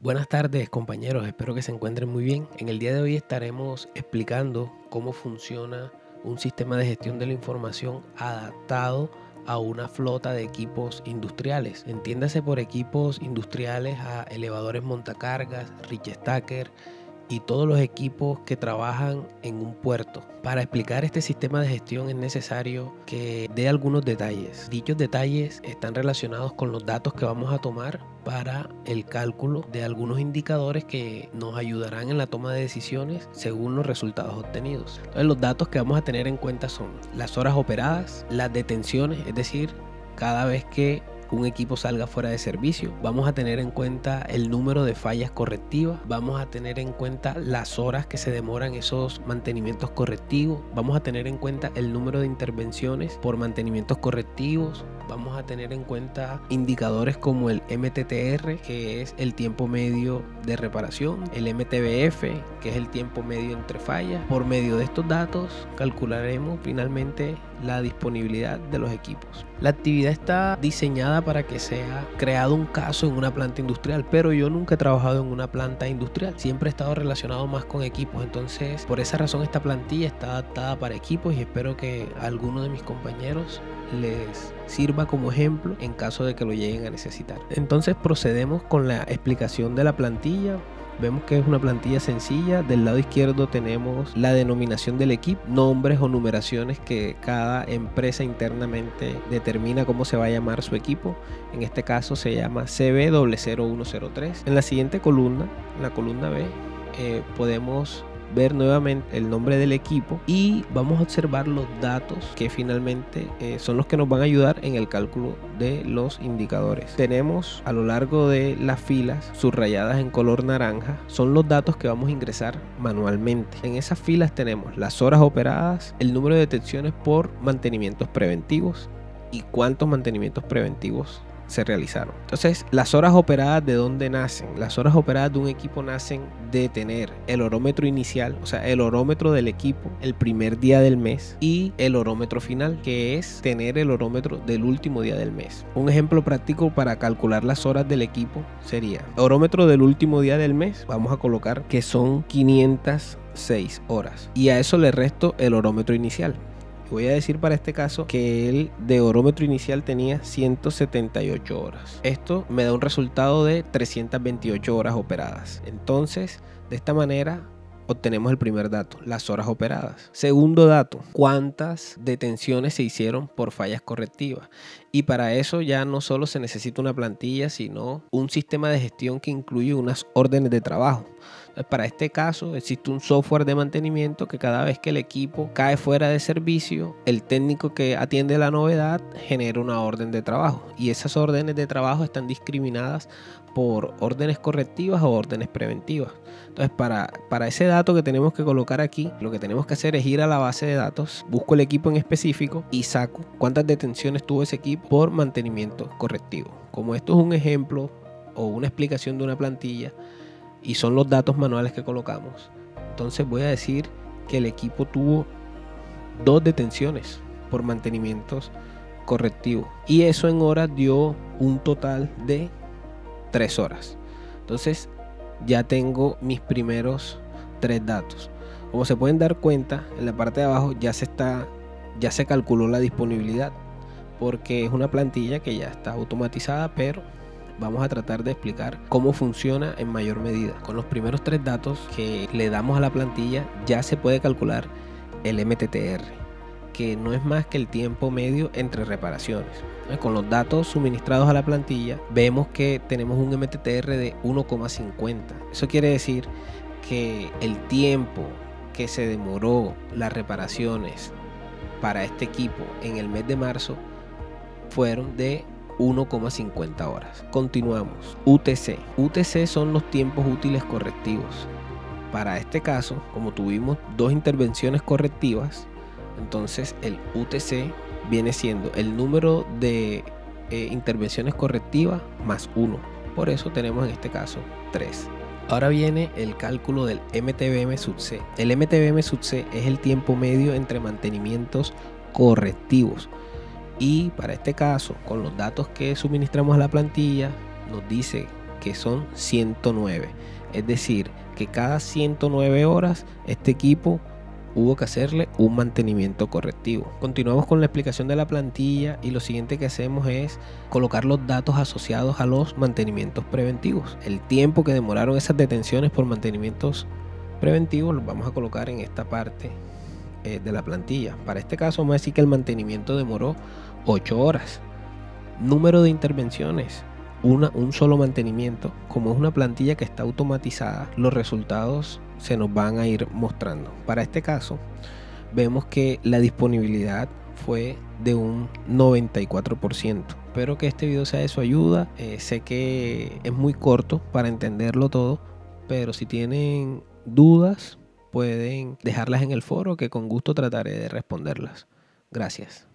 Buenas tardes, compañeros, espero que se encuentren muy bien. En el día de hoy estaremos explicando cómo funciona un sistema de gestión de la información adaptado a una flota de equipos industriales. Entiéndase por equipos industriales a elevadores montacargas, reach stacker y todos los equipos que trabajan en un puerto. Para explicar este sistema de gestión es necesario que dé algunos detalles. Dichos detalles están relacionados con los datos que vamos a tomar para el cálculo de algunos indicadores que nos ayudarán en la toma de decisiones según los resultados obtenidos. Entonces, los datos que vamos a tener en cuenta son las horas operadas, las detenciones, es decir, cada vez que un equipo salga fuera de servicio. Vamos a tener en cuenta el número de fallas correctivas, vamos a tener en cuenta las horas que se demoran esos mantenimientos correctivos, vamos a tener en cuenta el número de intervenciones por mantenimientos correctivos, vamos a tener en cuenta indicadores como el MTTR, que es el tiempo medio de reparación, el MTBF, que es el tiempo medio entre fallas. Por medio de estos datos calcularemos finalmente la disponibilidad de los equipos. La actividad está diseñada para que sea creado un caso en una planta industrial, pero yo nunca he trabajado en una planta industrial, siempre he estado relacionado más con equipos, entonces por esa razón esta plantilla está adaptada para equipos y espero que a alguno de mis compañeros les sirva como ejemplo en caso de que lo lleguen a necesitar. Entonces procedemos con la explicación de la plantilla. Vemos que es una plantilla sencilla. Del lado izquierdo tenemos la denominación del equipo, nombres o numeraciones que cada empresa internamente determina cómo se va a llamar su equipo. En este caso se llama CB00103. En la siguiente columna, en la columna B, podemos ver nuevamente el nombre del equipo y vamos a observar los datos que finalmente son los que nos van a ayudar en el cálculo de los indicadores. Tenemos a lo largo de las filas subrayadas en color naranja, son los datos que vamos a ingresar manualmente. En esas filas tenemos las horas operadas, el número de detenciones por mantenimientos preventivos y cuántos mantenimientos preventivos se realizaron. Entonces, las horas operadas, ¿de dónde nacen? Las horas operadas de un equipo nacen de tener el horómetro inicial, o sea, el horómetro del equipo el primer día del mes, y el horómetro final, que es tener el horómetro del último día del mes. Un ejemplo práctico para calcular las horas del equipo sería horómetro del último día del mes, vamos a colocar que son 506 horas y a eso le resto el horómetro inicial. Voy a decir para este caso que el de horómetro inicial tenía 178 horas. Esto me da un resultado de 328 horas operadas. Entonces, de esta manera obtenemos el primer dato, las horas operadas. Segundo dato, cuántas detenciones se hicieron por fallas correctivas. Y para eso ya no solo se necesita una plantilla, sino un sistema de gestión que incluye unas órdenes de trabajo. Para este caso existe un software de mantenimiento que cada vez que el equipo cae fuera de servicio, el técnico que atiende la novedad genera una orden de trabajo y esas órdenes de trabajo están discriminadas por órdenes correctivas o órdenes preventivas. Entonces para ese dato que tenemos que colocar aquí, lo que tenemos que hacer es ir a la base de datos, busco el equipo en específico y saco cuántas detenciones tuvo ese equipo por mantenimiento correctivo. Como esto es un ejemplo o una explicación de una plantilla y son los datos manuales que colocamos, entonces voy a decir que el equipo tuvo 2 detenciones por mantenimientos correctivos y eso en horas dio un total de 3 horas. Entonces ya tengo mis primeros 3 datos. Como se pueden dar cuenta, en la parte de abajo ya se calculó la disponibilidad porque es una plantilla que ya está automatizada, pero vamos a tratar de explicar cómo funciona en mayor medida. Con los primeros 3 datos que le damos a la plantilla ya se puede calcular el MTTR, que no es más que el tiempo medio entre reparaciones. Con los datos suministrados a la plantilla vemos que tenemos un MTTR de 1,50. Eso quiere decir que el tiempo que se demoró las reparaciones para este equipo en el mes de marzo fueron de 1,50 horas. Continuamos. UTC. UTC son los tiempos útiles correctivos. Para este caso, como tuvimos 2 intervenciones correctivas, entonces el UTC viene siendo el número de intervenciones correctivas más 1. Por eso tenemos en este caso 3. Ahora viene el cálculo del MTBM sub C. El MTBM sub C es el tiempo medio entre mantenimientos correctivos. Y para este caso, con los datos que suministramos a la plantilla, nos dice que son 109. Es decir, que cada 109 horas este equipo hubo que hacerle un mantenimiento correctivo. Continuamos con la explicación de la plantilla y lo siguiente que hacemos es colocar los datos asociados a los mantenimientos preventivos. El tiempo que demoraron esas detenciones por mantenimientos preventivos los vamos a colocar en esta parte de la plantilla. Para este caso vamos a decir que el mantenimiento demoró 8 horas. Número de intervenciones, un solo mantenimiento. Como es una plantilla que está automatizada, los resultados se nos van a ir mostrando. Para este caso vemos que la disponibilidad fue de un 94%. Espero que este video sea de su ayuda. Sé que es muy corto para entenderlo todo, pero si tienen dudas pueden dejarlas en el foro, que con gusto trataré de responderlas. Gracias.